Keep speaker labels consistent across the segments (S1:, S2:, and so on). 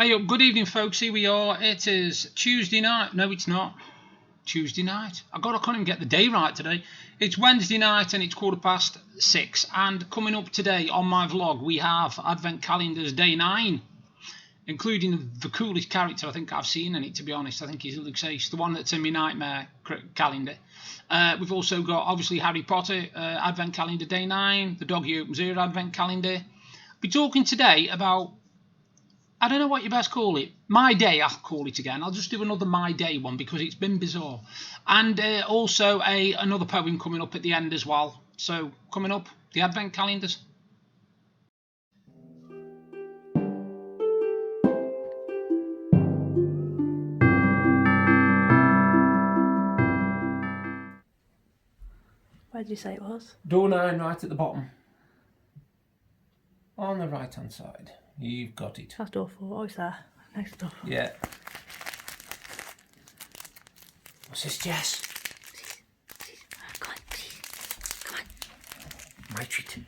S1: Hey up, good evening folks, here we are. It is Tuesday night. No, it's not. Tuesday night. I can't even get the day right today. It's Wednesday night and it's 6:15. And coming up today on my vlog, we have Advent Calendars Day 9, including the coolest character I think I've seen in it, to be honest. I think he's Luke's Ace, the one that's in my nightmare calendar. We've also got, obviously, Harry Potter, Advent Calendar Day 9, the Dog He Opens Here Advent Calendar. I'll be talking today about, I don't know what you best call it. My Day, I'll call it again. I'll just do another My Day one because it's been bizarre. And also another poem coming up at the end as well. So, coming up, the Advent Calendars.
S2: Where did you say it was?
S3: Door 9 right at the bottom. On the right hand side. You've got it.
S2: That's door 4. Oh, it's there. Next door.
S3: Yeah. What's this, Jess?
S2: Come on, please. Come on.
S3: My treat.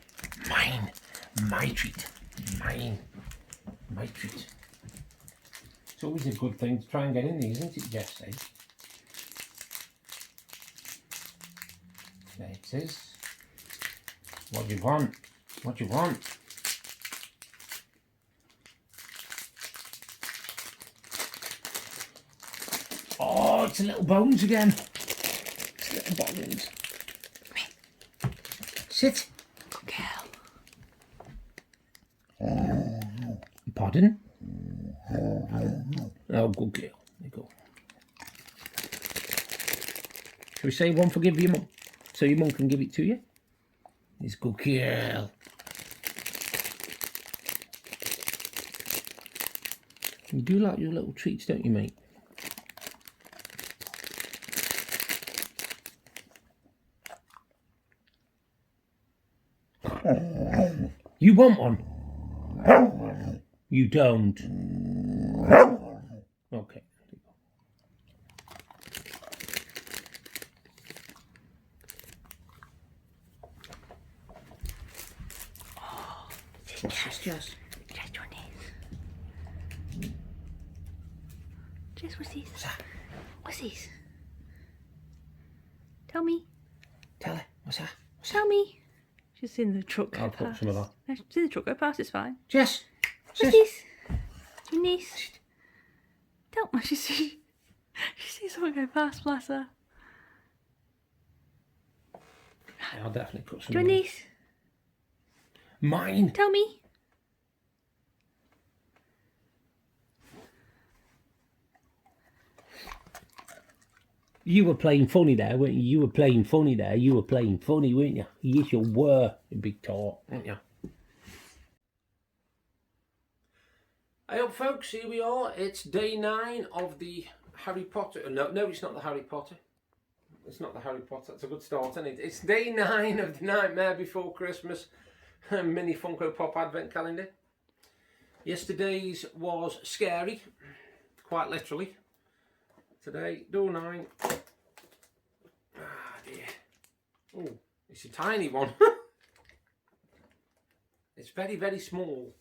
S3: Mine. My treat. Mine. My treat. It's always a good thing to try and get in there, isn't it, Jess? Eh? There it is. What do you want? What do you want? Oh, it's little bones again. It's little bones. Sit.
S2: Good girl.
S3: Pardon? Oh, good girl. There you go. Shall we say one for give your mum? So your mum can give it to you? It's good girl. You do like your little treats, don't you, mate? You want one? You don't. Okay. What's this, Jess?
S2: Jess, your knees. Jess, what's this?
S3: What's that?
S2: What's this? Tell me.
S3: Tell her. What's that?
S2: Tell me. She's in the truck.
S3: I'll put some of that.
S2: No, she's in the truck. Go past. It's fine.
S3: Jess.
S2: What's this? Your niece. Don't. She sees someone go past. Bless her.
S3: Yeah, I'll definitely put some.
S2: Your niece.
S3: Mine.
S2: Tell me.
S3: You were playing funny there, weren't you? You were playing funny there. You were playing funny, weren't you? Yes, you were. You big talk, weren't you? Hey up, folks. Here we are. It's day 9 of the Harry Potter. No, it's not the Harry Potter. It's not the Harry Potter. It's a good start, isn't it? It's day 9 of the Nightmare Before Christmas mini Funko Pop Advent Calendar. Yesterday's was scary, quite literally. Today, door 9. Ah, dear. Oh, it's a tiny one. It's very, very small.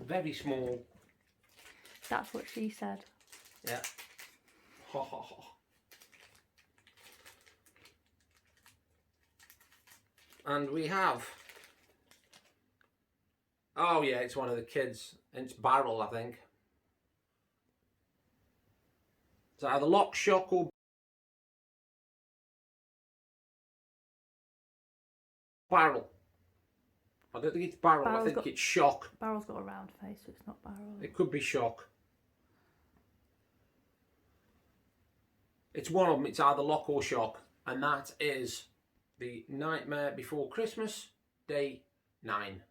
S3: Very small.
S2: That's what she said.
S3: Yeah. Ha ha ha. And we have. Oh yeah, it's one of the kids. It's Barrel, I think. It's either Lock, Shock or Barrel. I don't think it's Barrel, I think it's Shock.
S2: Barrel's got a round face, so it's not Barrel.
S3: It could be Shock. It's one of them, it's either Lock or Shock. And that is the Nightmare Before Christmas, day 9.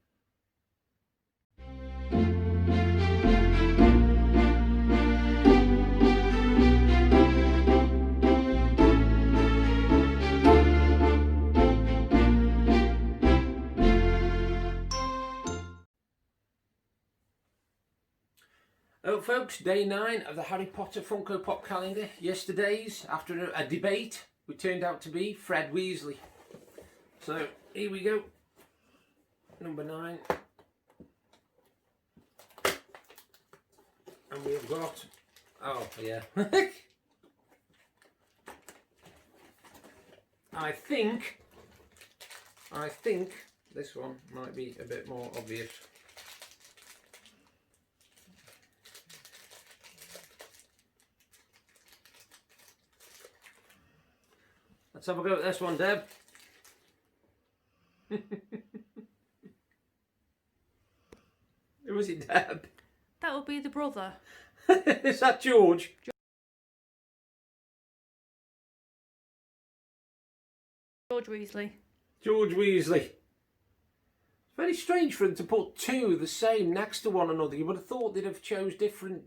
S3: Oh folks, day 9 of the Harry Potter Funko Pop calendar. Yesterday's, after a debate, we turned out to be Fred Weasley. So here we go, number 9. And we have got, oh yeah, I think this one might be a bit more obvious. Let's have a go at this one, Deb. Who is it, Deb?
S2: That would be the brother.
S3: Is that George?
S2: George Weasley.
S3: George Weasley. It's very strange for them to put two the same next to one another. You would have thought they'd have chose different,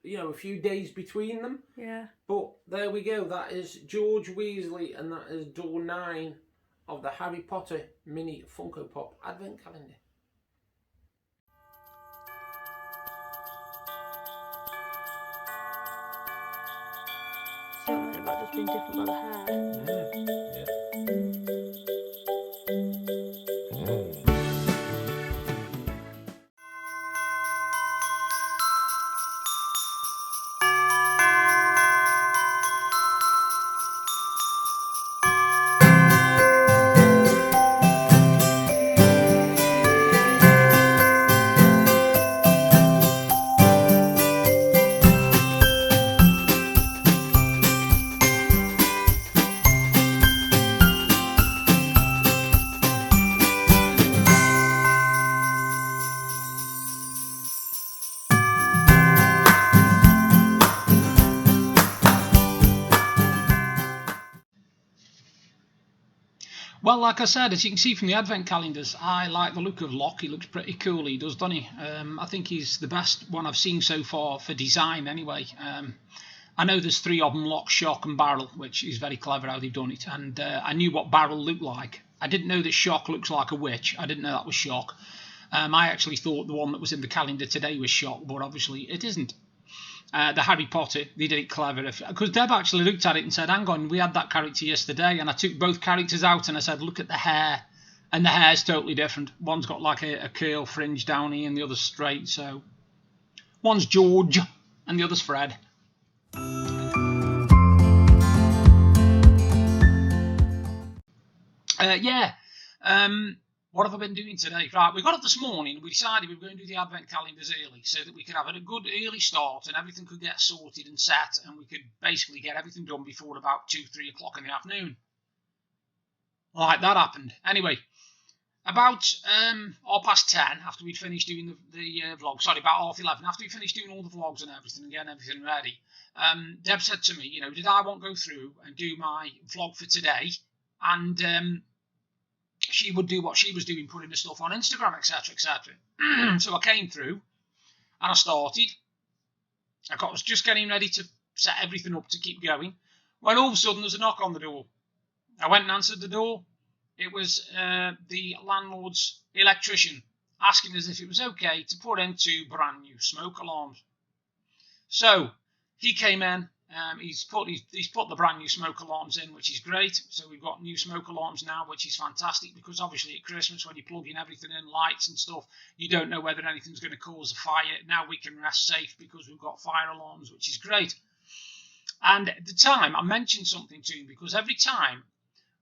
S3: you know, a few days between them.
S2: Yeah.
S3: But there we go. That is George Weasley, and that is door 9 of the Harry Potter mini Funko Pop Advent Calendar.
S2: Something about just being different by the hair.
S1: Well, like I said, as you can see from the advent calendars, I like the look of Locke. He looks pretty cool, he does, doesn't he? I think he's the best one I've seen so far for design anyway. I know there's 3 of them, Locke, Shock and Barrel, which is very clever how they've done it. And I knew what Barrel looked like. I didn't know that Shock looks like a witch. I didn't know that was Shock. I actually thought the one that was in the calendar today was Shock, but obviously it isn't. The Harry Potter, they did it clever. Because Deb actually looked at it and said, hang on, we had that character yesterday. And I took both characters out and I said, look at the hair. And the hair's totally different. One's got like a curl fringe down here and the other's straight. So one's George and the other's Fred. What have I been doing today? Right, we got up this morning. We decided we were going to do the advent calendars early so that we could have a good early start and everything could get sorted and set and we could basically get everything done before about 2-3 o'clock in the afternoon. Like that happened. Anyway, about 10:30 after we'd finished doing the vlog, sorry, about 11:30 after we finished doing all the vlogs and everything and getting everything ready, Deb said to me, you know, did I want to go through and do my vlog for today and she would do what she was doing, putting the stuff on Instagram, etc., etc. So I came through and I started. I was just getting ready to set everything up to keep going when all of a sudden there's a knock on the door. I went and answered the door. It was the landlord's electrician asking us if it was okay to put in 2 brand new smoke alarms. So he came in. He's put the brand new smoke alarms in, which is great. So we've got new smoke alarms now, which is fantastic because obviously at Christmas when you're plugging everything in, lights and stuff, you don't know whether anything's going to cause a fire. Now we can rest safe because we've got fire alarms, which is great. And at the time, I mentioned something to him because every time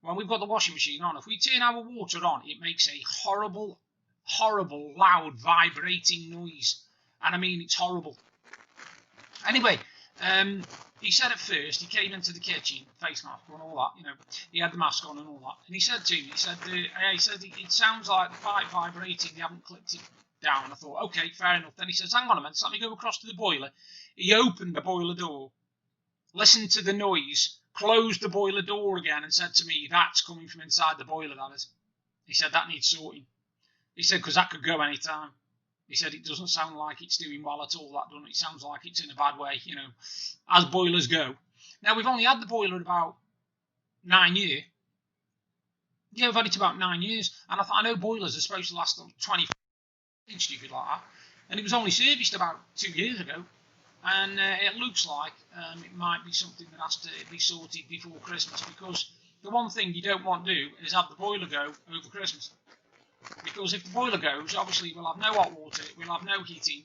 S1: when we've got the washing machine on, if we turn our water on, it makes a horrible, horrible, loud, vibrating noise. And I mean, it's horrible. Anyway, he said at first, he came into the kitchen, face mask on, all that, you know, he had the mask on and all that, and he said to me, he said it sounds like the pipe vibrating, they haven't clipped it down. I thought, okay, fair enough. Then he says, hang on a minute, let me go across to the boiler. He opened the boiler door, listened to the noise, closed the boiler door again and said to me, that's coming from inside the boiler, that is. He said, that needs sorting. He said, because that could go any time. He said it doesn't sound like it's doing well at all, that doesn't it? It sounds like it's in a bad way, you know, as boilers go. Now, we've only had the boiler about 9 years. Yeah, we've had it about 9 years. And I know boilers are supposed to last 20, stupid like that. And it was only serviced about 2 years ago. And it looks like it might be something that has to be sorted before Christmas. Because the one thing you don't want to do is have the boiler go over Christmas. Because if the boiler goes, obviously we'll have no hot water, we'll have no heating,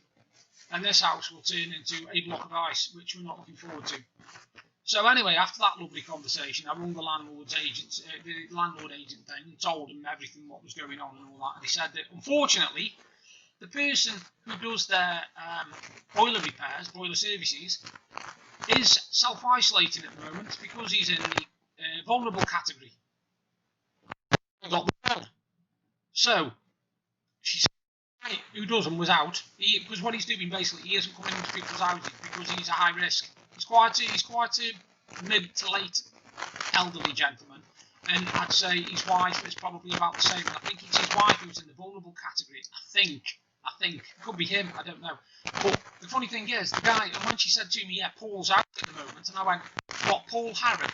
S1: and this house will turn into a block of ice, which we're not looking forward to. So anyway, after that lovely conversation, I rung the landlord agent thing, and told him everything what was going on and all that. And he said that unfortunately, the person who does their boiler repairs, boiler services, is self-isolating at the moment because he's in the vulnerable category. So she said, who doesn't was out because what he's doing basically, he isn't coming into people's houses because he's a high risk. He's quite a mid to late elderly gentleman, and I'd say his wife is probably about the same. I think it's his wife who's in the vulnerable category. I think could be him. I don't know. But the funny thing is, the guy, and when she said to me, "Yeah, Paul's out at the moment," and I went, "What, Paul Harrop?"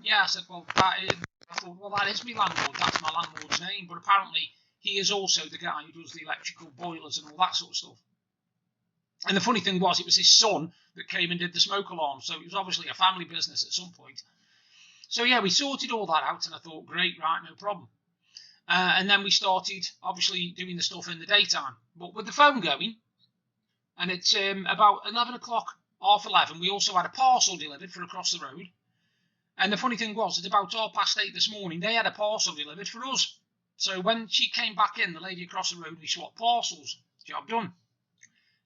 S1: Yeah, I said, "Well, that is." I thought, "Well, that is my landlord. That's my landlord's name." But apparently, he is also the guy who does the electrical boilers and all that sort of stuff. And the funny thing was, it was his son that came and did the smoke alarm. So it was obviously a family business at some point. So yeah, we sorted all that out, and I thought, great, right, no problem. And then we started, obviously, doing the stuff in the daytime. But with the phone going, and it's about 11 o'clock, half 11, we also had a parcel delivered for across the road. And the funny thing was, at about 8:30 this morning, they had a parcel delivered for us. So when she came back in, the lady across the road, we swapped parcels. Job done.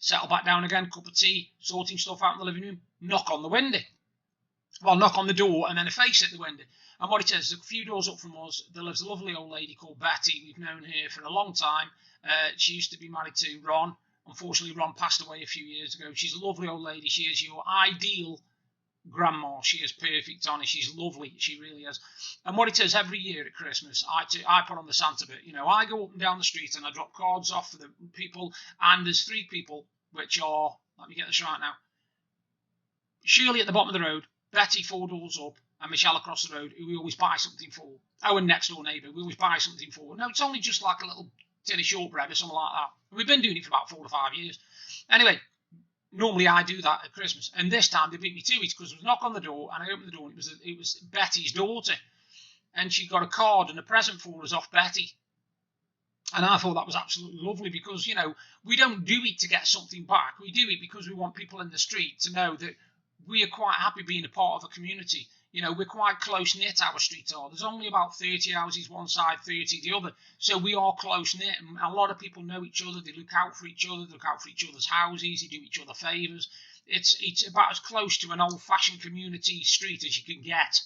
S1: Settle back down again, cup of tea, sorting stuff out in the living room, knock on the window. Well, knock on the door and then a face at the window. And what it is, a few doors up from us, there lives a lovely old lady called Betty. We've known her for a long time. She used to be married to Ron. Unfortunately, Ron passed away a few years ago. She's a lovely old lady. She is your ideal grandma. She is perfect on it. She's lovely. She really is. And what it is, every year at Christmas, I put on the Santa bit. You know, I go up and down the street and I drop cards off for the people. And there's 3 people, which are, let me get this right now, Shirley at the bottom of the road, Betty 4 doors up, and Michelle across the road, who we always buy something for. Oh, and next door neighbour, we always buy something for. No, it's only just like a little tin of shortbread or something like that. We've been doing it for about 4 to 5 years. Anyway, normally I do that at Christmas, and this time they beat me to it because there was a knock on the door, and I opened the door, and it was Betty's daughter, and she got a card and a present for us off Betty. And I thought that was absolutely lovely because, you know, we don't do it to get something back. We do it because we want people in the street to know that we are quite happy being a part of a community. You know, we're quite close-knit, our street are. There's only about 30 houses one side, 30 the other. So we are close-knit, and a lot of people know each other. They look out for each other. They look out for each other's houses. They do each other favours. It's about as close to an old-fashioned community street as you can get.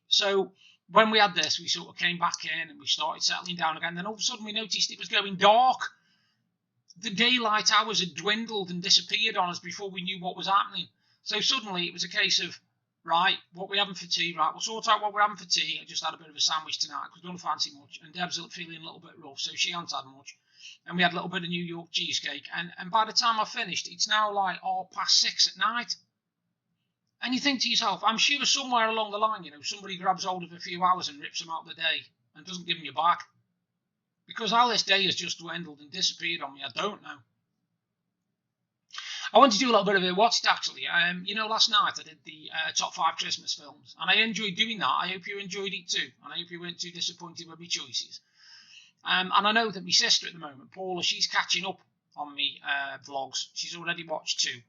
S1: So when we had this, we sort of came back in and we started settling down again. Then all of a sudden we noticed it was going dark. The daylight hours had dwindled and disappeared on us before we knew what was happening. So suddenly it was a case of, right, what we're having for tea, right, we'll sort out what we're having for tea. I just had a bit of a sandwich tonight because I don't fancy much. And Deb's feeling a little bit rough, so she hasn't had much. And we had a little bit of New York cheesecake. And by the time I finished, it's now like 6:30 at night. And you think to yourself, I'm sure somewhere along the line, you know, somebody grabs hold of a few hours and rips them out of the day and doesn't give them you back. Because how this day has just dwindled and disappeared on me, I don't know. I want to do a little bit of it. What's it actually? You know, last night I did the top 5 Christmas films, and I enjoyed doing that. I hope you enjoyed it too, and I hope you weren't too disappointed with my choices. And I know that my sister at the moment, Paula, she's catching up on me vlogs. She's already watched 2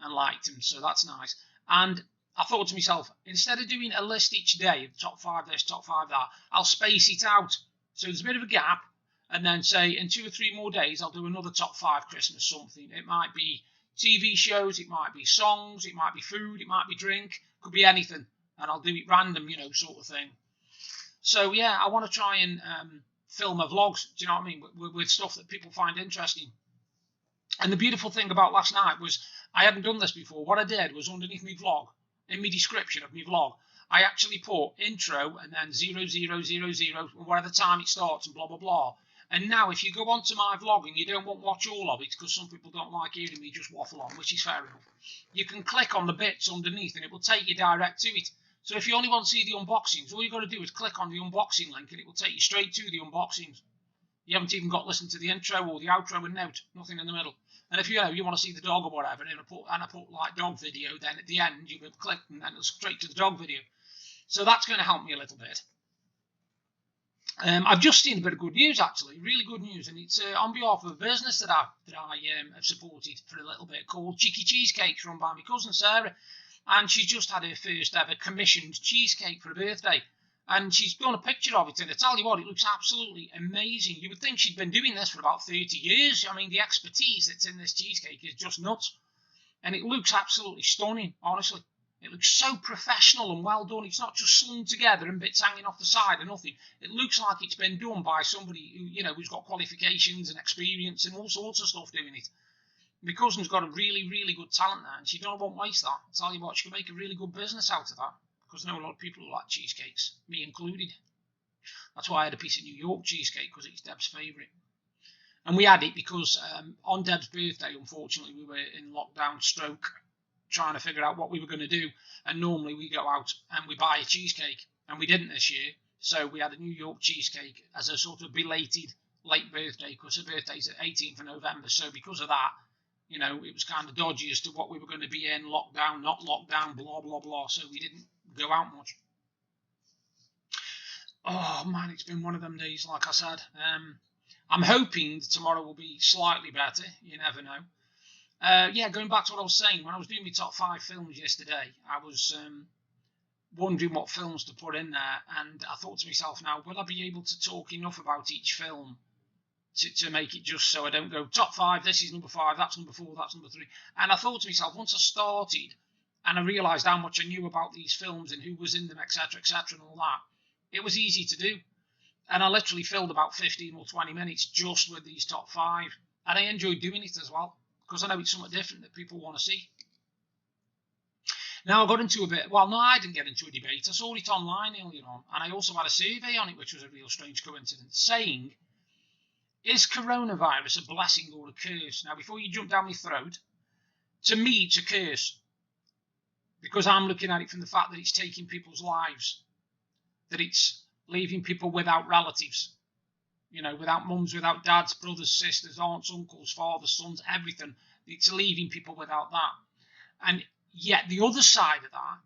S1: and liked them, so that's nice. And I thought to myself, instead of doing a list each day, top 5 this, top 5 that, I'll space it out. So there's a bit of a gap, and then say in 2 or 3 more days, I'll do another top 5 Christmas something. It might be TV shows, it might be songs, it might be food, it might be drink, could be anything. And I'll do it random, you know, sort of thing. So yeah, I want to try and film a vlogs, do you know what I mean, with stuff that people find interesting. And the beautiful thing about last night was I hadn't done this before. What I did was underneath my vlog, in my description of my vlog, I actually put intro and then 0000, whatever time it starts and blah, blah, blah. And now if you go onto my vlog and you don't want to watch all of it, because some people don't like hearing me just waffle on, which is fair enough, you can click on the bits underneath and it will take you direct to it. So if you only want to see the unboxings, all you've got to do is click on the unboxing link and it will take you straight to the unboxings. You haven't even got to listen to the intro or the outro and note, nothing in the middle. And if you want to see the dog or whatever, and I put like dog video, then at the end you will click and then it'll straight to the dog video. So that's going to help me a little bit. I've just seen a bit of good news, actually, really good news, and it's on behalf of a business that I have supported for a little bit called Cheeky Cheesecakes, run by my cousin Sarah, and she's just had her first ever commissioned cheesecake for her birthday, and she's done a picture of it, and I tell you what, it looks absolutely amazing. You would think she'd been doing this for about 30 years. I mean, the expertise that's in this cheesecake is just nuts, and it looks absolutely stunning, honestly. It looks so professional and well done. It's not just slung together and bits hanging off the side or nothing. It looks like it's been done by somebody who, who's got qualifications and experience and all sorts of stuff doing it. My cousin's got a really, really good talent there, and she won't waste that. I tell you what, she can make a really good business out of that, because I know a lot of people who like cheesecakes, me included. That's why I had a piece of New York cheesecake, because it's Deb's favourite. And we had it because on Deb's birthday, unfortunately, we were in lockdown stroke, trying to figure out what we were going to do, and normally we go out and we buy a cheesecake, and we didn't this year, so we had a New York cheesecake as a sort of belated late birthday, because her birthday's at 18th of November, so because of that, it was kind of dodgy as to what we were going to be in, lockdown, not lockdown, blah, blah, blah, so we didn't go out much. Oh man, it's been one of them days, like I said. I'm hoping tomorrow will be slightly better, you never know. Going back to what I was saying, when I was doing my top 5 films yesterday, I was wondering what films to put in there, and I thought to myself, now, will I be able to talk enough about each film to make it just so I don't go, top 5, this is number 5, that's number 4, that's number 3. And I thought to myself, once I started, and I realised how much I knew about these films and who was in them, etc., and all that, it was easy to do. And I literally filled about 15 or 20 minutes just with these top 5, and I enjoyed doing it as well, because I know it's something different that people want to see. Now, I got into I didn't get into a debate. I saw it online earlier on, and I also had a survey on it, which was a real strange coincidence, saying, is coronavirus a blessing or a curse? Now, before you jump down my throat, to me, it's a curse, because I'm looking at it from the fact that it's taking people's lives, that it's leaving people without relatives, without mums, without dads, brothers, sisters, aunts, uncles, fathers, sons, everything. It's leaving people without that. And yet the other side of that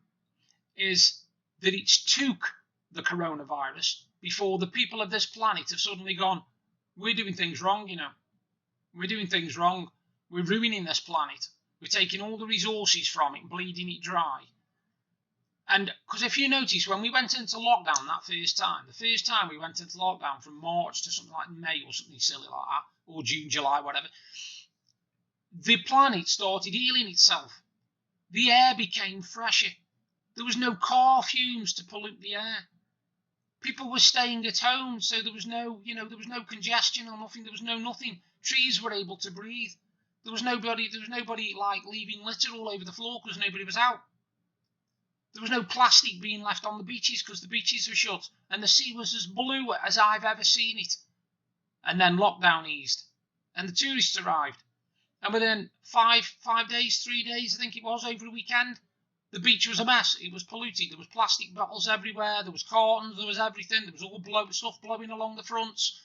S1: is that it's took the coronavirus before the people of this planet have suddenly gone, we're doing things wrong, We're doing things wrong. We're ruining this planet. We're taking all the resources from it, bleeding it dry. And because if you notice, when we went into lockdown the first time we went into lockdown from March to something like May or something silly like that, or June, July, whatever, the planet started healing itself. The air became fresher. There was no car fumes to pollute the air. People were staying at home, so there was no, congestion or nothing. There was no nothing. Trees were able to breathe. There was nobody like leaving litter all over the floor because nobody was out. There was no plastic being left on the beaches because the beaches were shut, and the sea was as blue as I've ever seen it. And then lockdown eased, and the tourists arrived. And within 3 days, I think it was, over a weekend, the beach was a mess. It was polluted. There was plastic bottles everywhere. There was cartons. There was everything. There was all stuff blowing along the fronts.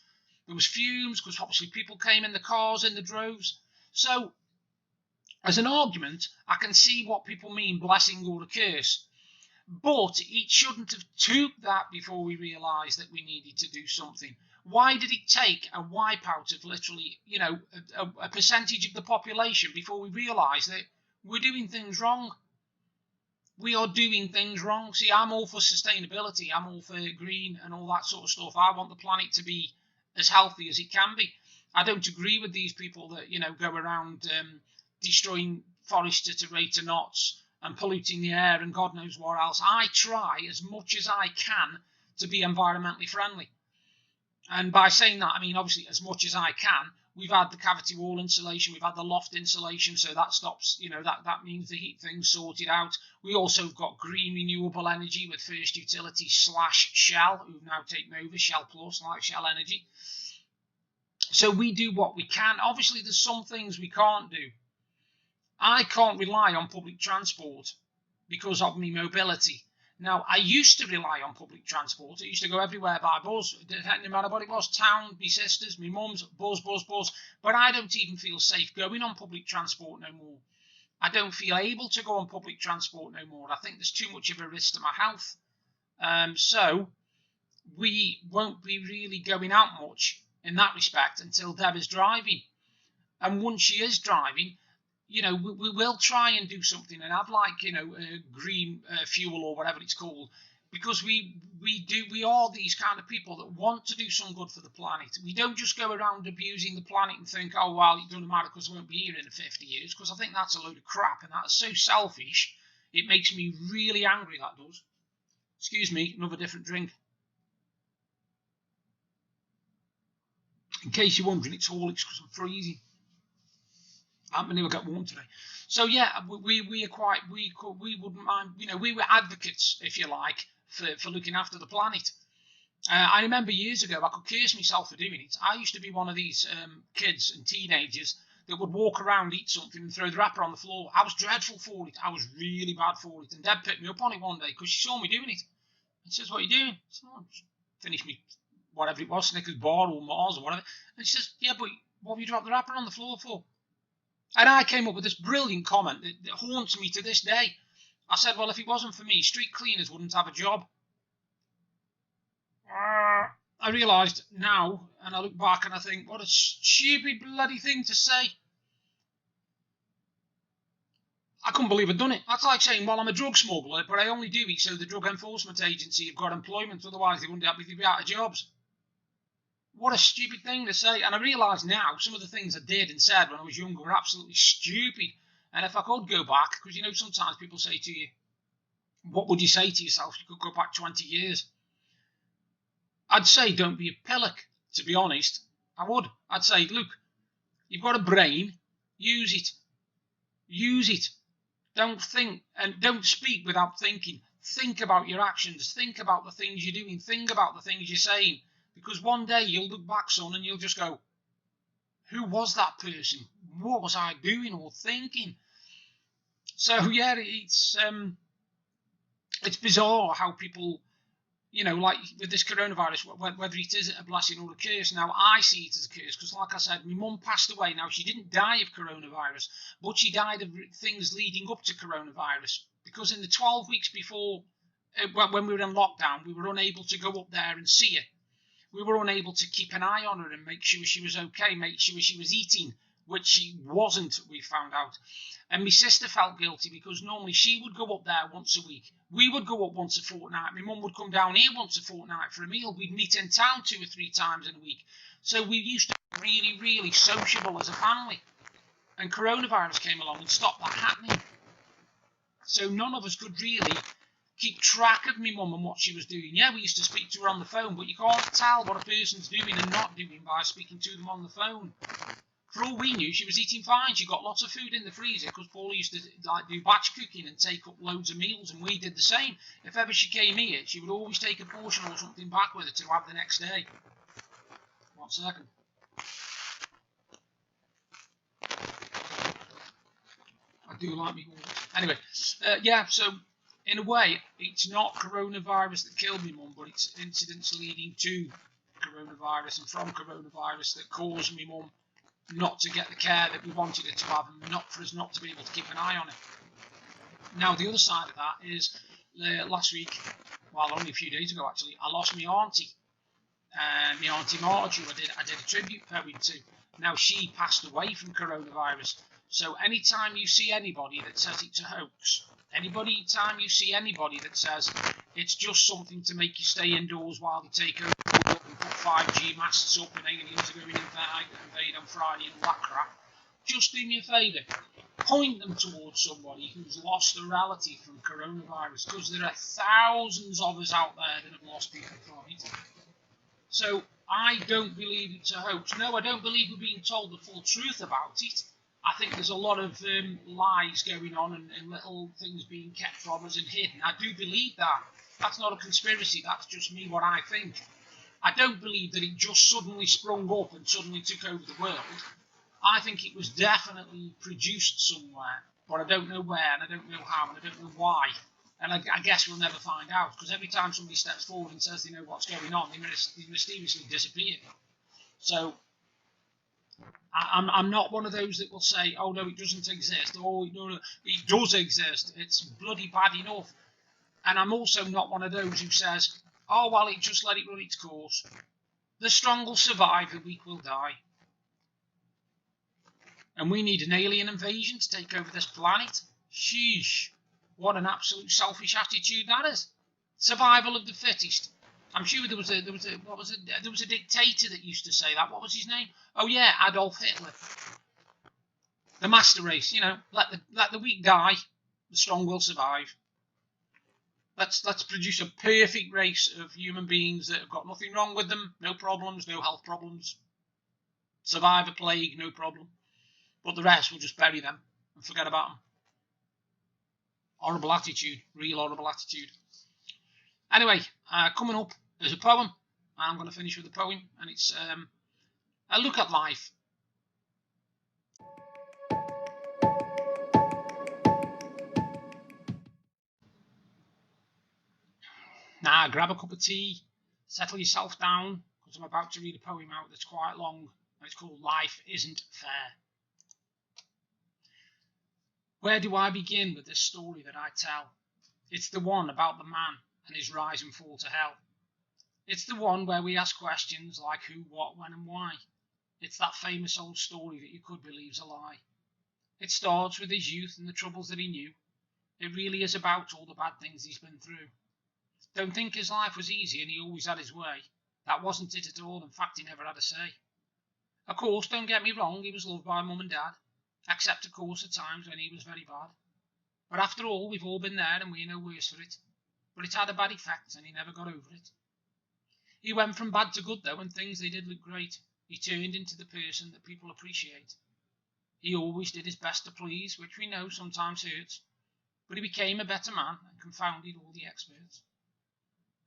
S1: There was fumes because obviously people came in the cars in the droves. So, as an argument, I can see what people mean, blessing or a curse. But it shouldn't have took that before we realised that we needed to do something. Why did it take a wipeout of literally, a percentage of the population before we realised that we're doing things wrong? We are doing things wrong. See, I'm all for sustainability. I'm all for green and all that sort of stuff. I want the planet to be as healthy as it can be. I don't agree with these people that, go around destroying forests at a rate of knots and polluting the air and God knows what else. I try as much as I can to be environmentally friendly. And by saying that, I mean, obviously, as much as I can. We've had the cavity wall insulation, we've had the loft insulation, so that stops, that means the heat thing's sorted out. We also have got green renewable energy with First Utility / Shell, who've now taken over, Shell Plus, like Shell Energy. So we do what we can. Obviously, there's some things we can't do. I can't rely on public transport because of my mobility. Now, I used to rely on public transport. I used to go everywhere by bus. No matter what it was, town, my sisters, my mum's, bus. But I don't even feel safe going on public transport no more. I don't feel able to go on public transport no more. I think there's too much of a risk to my health. So, we won't be really going out much in that respect until Deb is driving. And once she is driving, you know, we will try and do something and have like, you know, green fuel or whatever it's called, because we are these kind of people that want to do some good for the planet. We don't just go around abusing the planet and think, oh, well, it doesn't matter because I won't be here in 50 years, because I think that's a load of crap, and that's so selfish. It makes me really angry, that does. Excuse me, another different drink. In case you're wondering, it's Horlicks because I'm freezing. I never got warm today. So yeah, we wouldn't mind, you know, we were advocates, if you like, for looking after the planet. I remember years ago, I could curse myself for doing it. I used to be one of these kids and teenagers that would walk around, eat something and throw the wrapper on the floor. I was dreadful for it. I was really bad for it. And Deb picked me up on it one day because she saw me doing it. And she says, what are you doing? I said, oh, just finish me, whatever it was, Snickers bar or Mars or whatever. And she says, yeah, but what have you dropped the wrapper on the floor for? And I came up with this brilliant comment that haunts me to this day. I said, well, if it wasn't for me, street cleaners wouldn't have a job. I realised now, and I look back and I think, what a stupid bloody thing to say. I couldn't believe I'd done it. That's like saying, well, I'm a drug smuggler, but I only do it so the Drug Enforcement Agency have got employment, otherwise they wouldn't be out of jobs. What a stupid thing to say. And I realise now some of the things I did and said when I was younger were absolutely stupid. And if I could go back, because you know sometimes people say to you, what would you say to yourself if you could go back 20 years? I'd say don't be a pillock, to be honest. I would. I'd say, look, you've got a brain, use it. Use it. Don't think and don't speak without thinking. Think about your actions. Think about the things you're doing. Think about the things you're saying. Because one day you'll look back, son, and you'll just go, who was that person? What was I doing or thinking? So, yeah, it's bizarre how people, you know, like with this coronavirus, whether it is a blessing or a curse. Now, I see it as a curse because, like I said, my mum passed away. Now, she didn't die of coronavirus, but she died of things leading up to coronavirus. Because in the 12 weeks before, when we were in lockdown, we were unable to go up there and see her. We were unable to keep an eye on her and make sure she was okay, make sure she was eating, which she wasn't, we found out. And my sister felt guilty because normally she would go up there once a week. We would go up once a fortnight. My mum would come down here once a fortnight for a meal. We'd meet in town 2 or 3 times in a week. So we used to be really, really sociable as a family. And coronavirus came along and stopped that happening. So none of us could really keep track of my mum and what she was doing. Yeah, we used to speak to her on the phone, but you can't tell what a person's doing and not doing by speaking to them on the phone. For all we knew, she was eating fine. She got lots of food in the freezer because Paula used to do batch cooking and take up loads of meals, and we did the same. If ever she came here, she would always take a portion or something back with her to have the next day. 1 second. I do like me water. Anyway, yeah, so in a way, it's not coronavirus that killed me mum, but it's incidents leading to coronavirus and from coronavirus that caused me mum not to get the care that we wanted her to have, and not for us not to be able to keep an eye on it. Now, the other side of that is last week, well, only a few days ago actually, I lost my auntie, my auntie Marge, who I did a tribute poem to. Now, she passed away from coronavirus. So anytime you see anybody that says it's a hoax, anytime you see anybody that says it's just something to make you stay indoors while they take over and put 5G masts up and aliens are going to invade on Friday and all that crap, just do me a favour. Point them towards somebody who's lost a relative from coronavirus, because there are thousands of us out there that have lost people from it. So I don't believe it's a hoax. No, I don't believe we're being told the full truth about it. I think there's a lot of lies going on and little things being kept from us and hidden. I do believe that. That's not a conspiracy. That's just me, what I think. I don't believe that it just suddenly sprung up and suddenly took over the world. I think it was definitely produced somewhere, but I don't know where, and I don't know how, and I don't know why. And I guess we'll never find out, because every time somebody steps forward and says they know what's going on, they mysteriously disappear. So I'm not one of those that will say, oh no, it doesn't exist, or no, it does exist, it's bloody bad enough. And I'm also not one of those who says, Oh, well, just let it run its course. The strong will survive, the weak will die. And we need an alien invasion to take over this planet. Sheesh. What an absolute selfish attitude that is. Survival of the fittest. I'm sure there was a dictator that used to say that. What was his name? Oh yeah, Adolf Hitler. The master race, let the weak die, the strong will survive. Let's produce a perfect race of human beings that have got nothing wrong with them, no problems, no health problems. Survive a plague, no problem. But the rest, we'll just bury them and forget about them. Horrible attitude, real horrible attitude. Anyway, coming up is a poem. I'm going to finish with a poem, and it's a look at life. Now, grab a cup of tea, settle yourself down, because I'm about to read a poem out that's quite long, and it's called Life Isn't Fair. Where do I begin with this story that I tell? It's the one about the man and his rise and fall to hell. It's the one where we ask questions like who, what, when and why. It's that famous old story that you could believe's a lie. It starts with his youth and the troubles that he knew. It really is about all the bad things he's been through. Don't think his life was easy and he always had his way. That wasn't it at all. In fact, he never had a say. Of course, don't get me wrong, he was loved by mum and dad, except of course at times when he was very bad. But after all, we've all been there and we're no worse for it. But it had a bad effect and he never got over it. He went from bad to good though, and things they did look great. He turned into the person that people appreciate. He always did his best to please, which we know sometimes hurts. But he became a better man and confounded all the experts.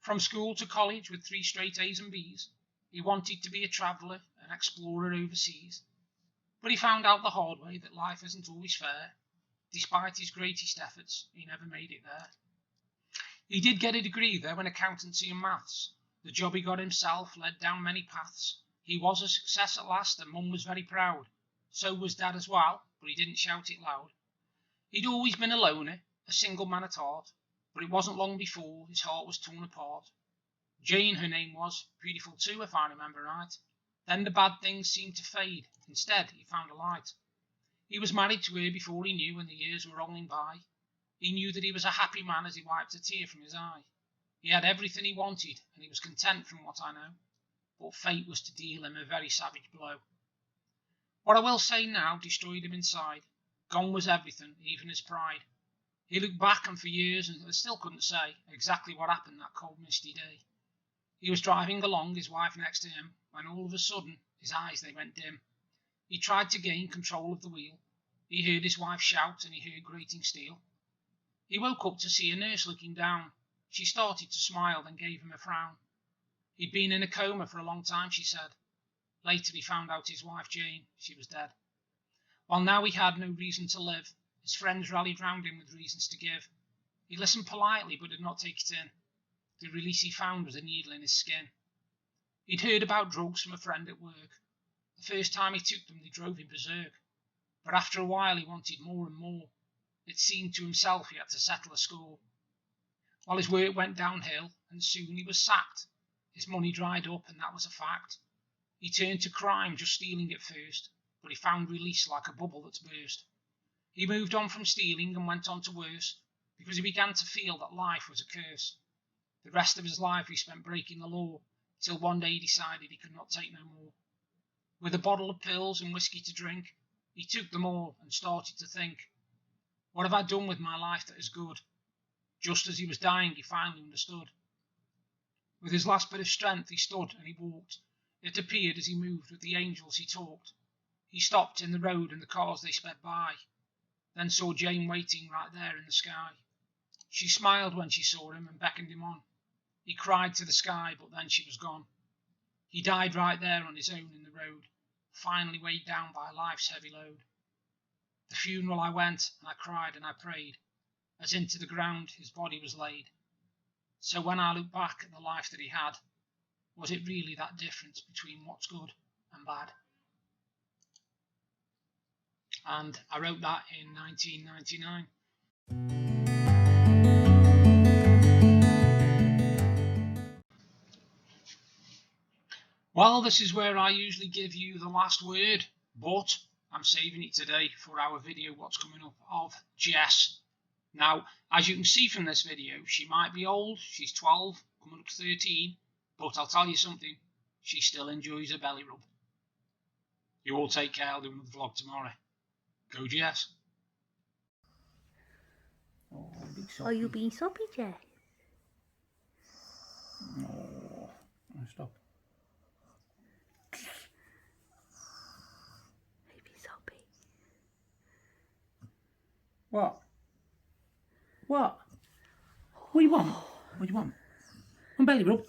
S1: From school to college with 3 straight A's and B's, he wanted to be a traveller, an explorer overseas. But he found out the hard way that life isn't always fair. Despite his greatest efforts, he never made it there. He did get a degree though in accountancy and maths. The job he got himself led down many paths. He was a success at last and mum was very proud. So was dad as well, but he didn't shout it loud. He'd always been a loner, a single man at heart. But it wasn't long before his heart was torn apart. Jane, her name was, beautiful too if I remember right. Then the bad things seemed to fade. Instead, he found a light. He was married to her before he knew, and the years were rolling by. He knew that he was a happy man as he wiped a tear from his eye. He had everything he wanted, and he was content from what I know. But fate was to deal him a very savage blow. What I will say now destroyed him inside. Gone was everything, even his pride. He looked back and for years and still couldn't say exactly what happened that cold misty day. He was driving along, his wife next to him, when all of a sudden his eyes they went dim. He tried to gain control of the wheel. He heard his wife shout and he heard grating steel. He woke up to see a nurse looking down. She started to smile, then gave him a frown. He'd been in a coma for a long time, she said. Later he found out his wife Jane, she was dead. While now he had no reason to live, his friends rallied round him with reasons to give. He listened politely but did not take it in. The release he found was a needle in his skin. He'd heard about drugs from a friend at work. The first time he took them, they drove him berserk. But after a while he wanted more and more. It seemed to himself he had to settle a score. While his work went downhill, and soon he was sacked. His money dried up, and that was a fact. He turned to crime, just stealing at first, but he found release like a bubble that's burst. He moved on from stealing and went on to worse, because he began to feel that life was a curse. The rest of his life he spent breaking the law, till one day he decided he could not take no more. With a bottle of pills and whiskey to drink, he took them all and started to think, what have I done with my life that is good? Just as he was dying, he finally understood. With his last bit of strength, he stood and he walked. It appeared as he moved with the angels he talked. He stopped in the road and the cars they sped by, then saw Jane waiting right there in the sky. She smiled when she saw him and beckoned him on. He cried to the sky, but then she was gone. He died right there on his own in the road, finally weighed down by life's heavy load. The funeral I went, and I cried and I prayed, as into the ground his body was laid. So when I look back at the life that he had, was it really that difference between what's good and bad? And I wrote that in 1999. Well, this is where I usually give you the last word, but I'm saving it today for our video, what's coming up, of Jess. Now, as you can see from this video, she might be old, she's 12, coming up to 13, but I'll tell you something, she still enjoys her belly rub. You all take care, I'll do another vlog tomorrow. Go Jess.
S3: Oh, big soppy.
S2: Are you being soppy, Jess?
S3: Oh, stop.
S2: Maybe soppy.
S3: What? What? What do you want? What do you want? One belly rub.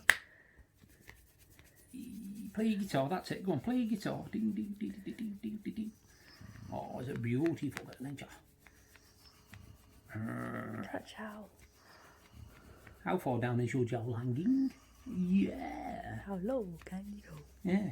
S3: Play your guitar, that's it. Go on, play your guitar. Ding, ding, ding, ding, ding, ding, ding, ding. Oh, it's a beautiful little ninja.
S2: Touch how.
S3: How far down is your jowl hanging? Yeah.
S2: How low can you go?
S3: Yeah.